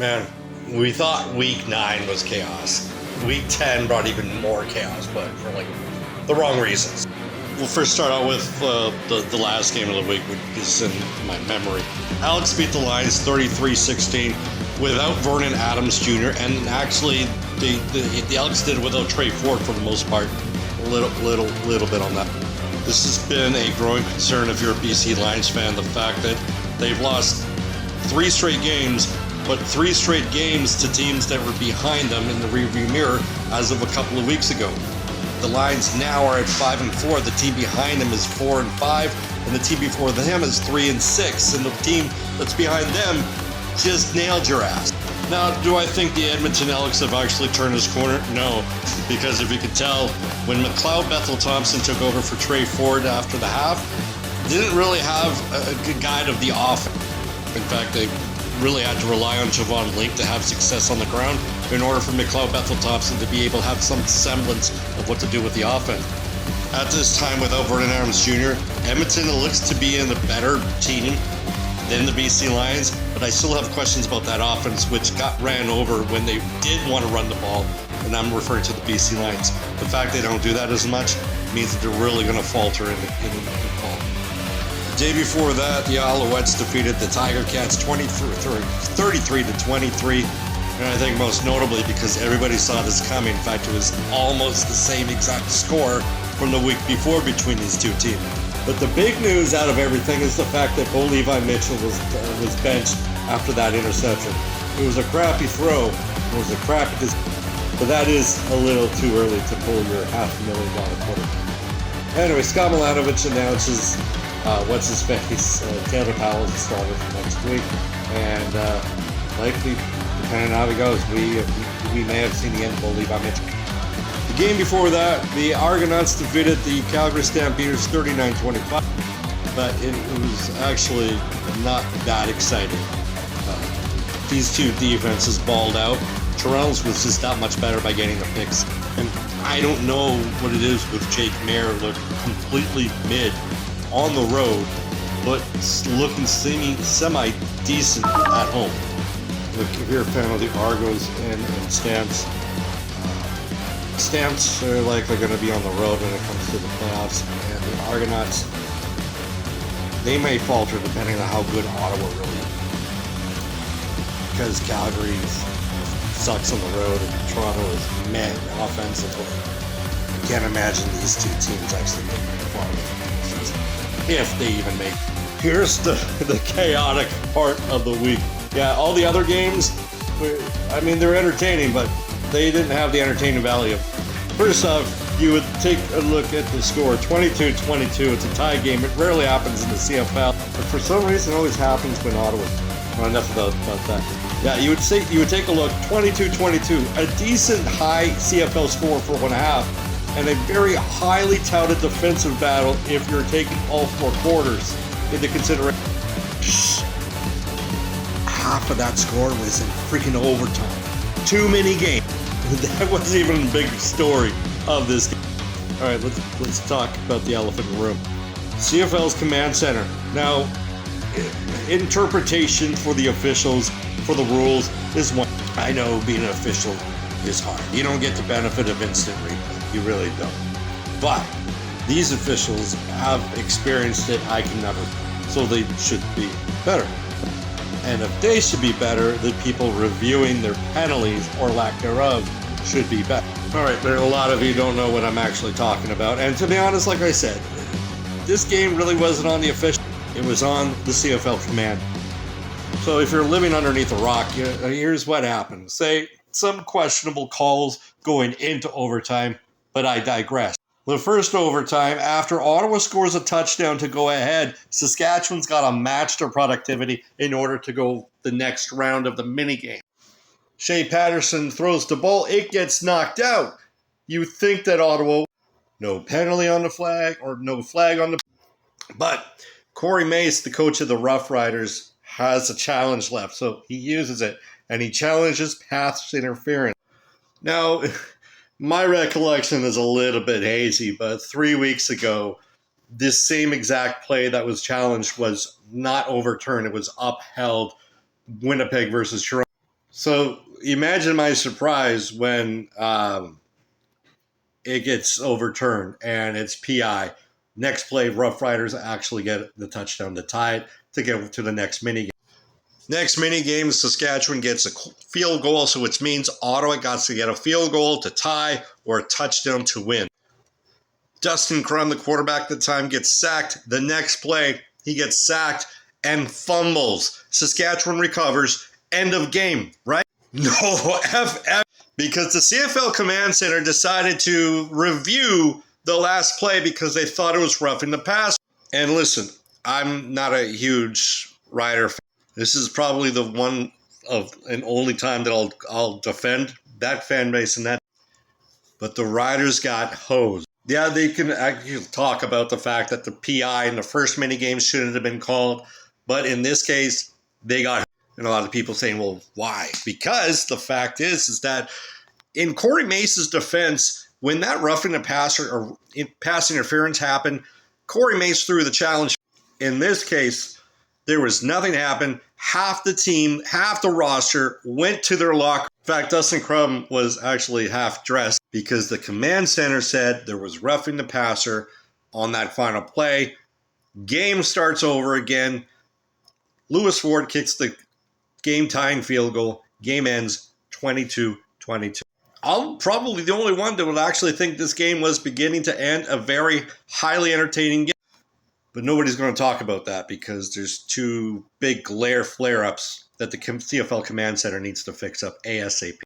Man, we thought week 9 was chaos. Week 10 brought even more chaos, but for like the wrong reasons. We'll first start out with the last game of the week, which is in my memory. Alex beat the Lions 33-16 without Vernon Adams Jr. And actually, the Alex did it without Trey Ford for the most part. A little bit on that. This has been a growing concern if you're a BC Lions fan. The fact that they've lost 3 straight games, but 3 straight games to teams that were behind them in the rearview mirror as of a couple of weeks ago. The Lions now are at 5-4. The team behind them is 4-5, and the team before them is 3-6. And the team that's behind them just nailed your ass. Now, do I think the Edmonton Elks have actually turned this corner? No, because if you could tell, when McLeod Bethel Thompson took over for Trey Ford after the half, didn't really have a good guide of the offense. In fact, they really had to rely on Javon Link to have success on the ground in order for McLeod Bethel Thompson to be able to have some semblance of what to do with the offense. At this time, without Vernon Adams Jr., Edmonton looks to be in a better team than the BC Lions, but I still have questions about that offense, which got ran over when they did want to run the ball, and I'm referring to the BC Lions. The fact they don't do that as much means that they're really going to falter in the fall. The day before that, the Alouettes defeated the Tiger Cats 33-23, and I think most notably because everybody saw this coming. In fact, it was almost the same exact score from the week before between these two teams. But the big news out of everything is the fact that Bo Levi Mitchell was benched after that interception. It was a crappy throw. It was a crappy, but that is a little too early to pull your $500,000 quarterback. Anyway, Scott Milanovic announces what's-his-face, Taylor Powell is the starter for next week. And likely, depending on how he goes, we may have seen the end of Bo Levi Mitchell. The game before that, the Argonauts defeated the Calgary Stampeders 39-25, but it was actually not that exciting. These two defenses balled out. Toronto's was just that much better by getting the picks. And I don't know what it is with Jake Maier, looked completely mid on the road, but looking semi-decent at home. Look, if you're a fan of the Argos and Stamps, Stamps are likely going to be on the road when it comes to the playoffs, and the Argonauts, they may falter depending on how good Ottawa really is. Because Calgary sucks on the road and Toronto is meh offensively. I can't imagine these two teams actually making the final, if they even make it. Here's the chaotic part of the week. Yeah, all the other games, they're entertaining, but they didn't have the entertaining value. First off, you would take a look at the score, 22-22. It's a tie game. It rarely happens in the CFL, but for some reason it always happens when Ottawa. Well, enough about that. Yeah, you would take a look, 22-22, a decent high CFL score for 1.5, and a very highly touted defensive battle if you're taking all 4 quarters into consideration. Half of that score was in freaking overtime. Too many games. That wasn't even a big story of this game. All right, let's talk about the elephant in the room. CFL's command center. Now, interpretation for the officials, for the rules, is one. I know being an official is hard. You don't get the benefit of instant replay. You really don't. But these officials have experienced it. I can never. So they should be better. And if they should be better, the people reviewing their penalties or lack thereof should be better. All right, there are a lot of you don't know what I'm actually talking about. And to be honest, like I said, this game really wasn't on the official. It was on the CFL command. So if you're living underneath a rock, here's what happened. Say some questionable calls going into overtime, but I digress. The first overtime, after Ottawa scores a touchdown to go ahead, Saskatchewan's got to match their productivity in order to go the next round of the minigame. Shea Patterson throws the ball. It gets knocked out. You think that Ottawa, no penalty on the flag or no flag on the... But Corey Mace, the coach of the Rough Riders, has a challenge left, so he uses it, and he challenges pass interference. Now... my recollection is a little bit hazy, but 3 weeks ago, this same exact play that was challenged was not overturned. It was upheld. Winnipeg versus Toronto. So imagine my surprise when it gets overturned and it's PI. Next play, Rough Riders actually get the touchdown to tie it to get to the next mini game. Next mini game, Saskatchewan gets a field goal, so it means Ottawa got to get a field goal to tie or a touchdown to win. Dustin Crum, the quarterback at the time, gets sacked. The next play, he gets sacked and fumbles. Saskatchewan recovers. End of game, right? No, FF. Because the CFL Command Center decided to review the last play because they thought it was roughing the passer. And listen, I'm not a huge Rider fan. This is probably the one of and only time that I'll defend that fan base and that. But the Riders got hosed. Yeah, they can actually talk about the fact that the PI in the first mini game shouldn't have been called, but in this case, they got. And a lot of people saying, "Well, why?" Because the fact is that in Corey Mace's defense, when that roughing the passer or pass interference happened, Corey Mace threw the challenge. In this case, there was nothing happened. Half the team, half the roster went to their locker. In fact, Dustin Crum was actually half dressed because the command center said there was roughing the passer on that final play. Game starts over again. Lewis Ford kicks the game-tying field goal. Game ends 22-22. I'm probably the only one that would actually think this game was beginning to end a very highly entertaining game. But nobody's going to talk about that because there's two big glare flare-ups that the CFL Command Center needs to fix up ASAP.